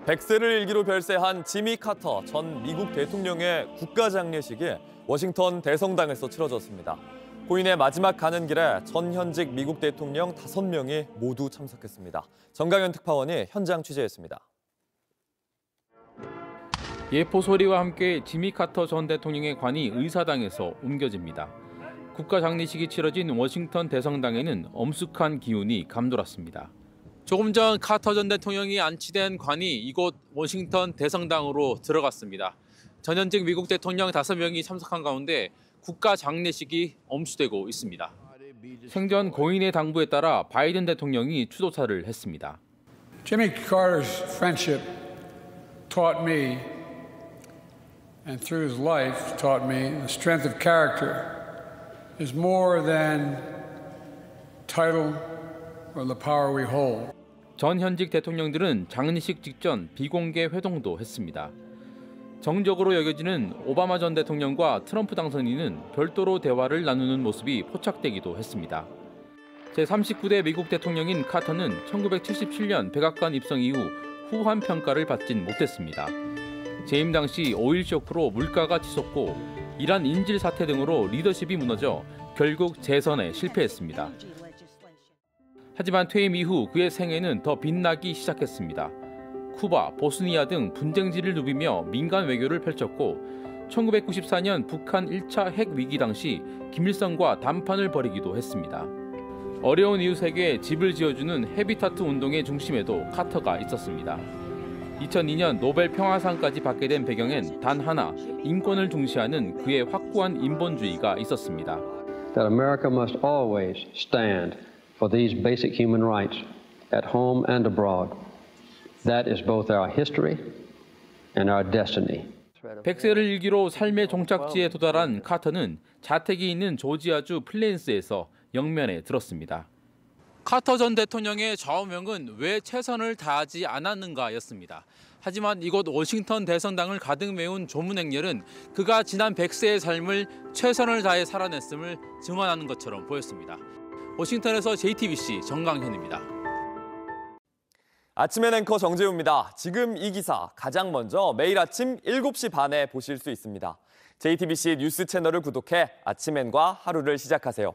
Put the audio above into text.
백세를 일기로 별세한 지미 카터 전 미국 대통령의 국가장례식이 워싱턴 대성당에서 치러졌습니다. 고인의 마지막 가는 길에 전 현직 미국 대통령 5명이 모두 참석했습니다. 정강현 특파원이 현장 취재했습니다. 예포 소리와 함께 지미 카터 전 대통령의 관이 의사당에서 옮겨집니다. 국가장례식이 치러진 워싱턴 대성당에는 엄숙한 기운이 감돌았습니다. 조금 전 카터 전 대통령이 안치된 관이 이곳 워싱턴 대성당으로 들어갔습니다. 전현직 미국 대통령 5명이 참석한 가운데 국가 장례식이 엄수되고 있습니다. 생전 고인의 당부에 따라 바이든 대통령이 추도사를 했습니다. Jimmy Carter's friendship taught me, and through his life taught me, the strength of character is more than title or the power we hold. 전 현직 대통령들은 장례식 직전 비공개 회동도 했습니다. 정적으로 여겨지는 오바마 전 대통령과 트럼프 당선인은 별도로 대화를 나누는 모습이 포착되기도 했습니다. 제39대 미국 대통령인 카터는 1977년 백악관 입성 이후 후한 평가를 받진 못했습니다. 재임 당시 오일 쇼크로 물가가 치솟고 이란 인질 사태 등으로 리더십이 무너져 결국 재선에 실패했습니다. 하지만 퇴임 이후 그의 생애는 더 빛나기 시작했습니다. 쿠바, 보스니아 등 분쟁지를 누비며 민간 외교를 펼쳤고 1994년 북한 1차 핵 위기 당시 김일성과 담판을 벌이기도 했습니다. 어려운 이웃에게 집을 지어주는 헤비타트 운동의 중심에도 카터가 있었습니다. 2002년 노벨 평화상까지 받게 된 배경엔 단 하나, 인권을 중시하는 그의 확고한 인본주의가 있었습니다. That America must always stand for these basic human rights at home and abroad. That is both our history and our destiny. 백세를 일기로 삶의 종착지에 도달한 카터는 자택이 있는 조지아주 플레인스에서 영면에 들었습니다. 카터 전 대통령의 좌우명은 왜 최선을 다하지 않았는가였습니다. 하지만 이곳 워싱턴 대성당을 가득 메운 조문 행렬은 그가 지난 100세의 삶을 최선을 다해 살아냈음을 증언하는 것처럼 보였습니다. 워싱턴에서 JTBC 정강현입니다. 아침엔 앵커 정재우입니다. 지금 이 기사 가장 먼저 매일 아침 7시 반에 보실 수 있습니다. JTBC 뉴스 채널을 구독해 아침엔과 하루를 시작하세요.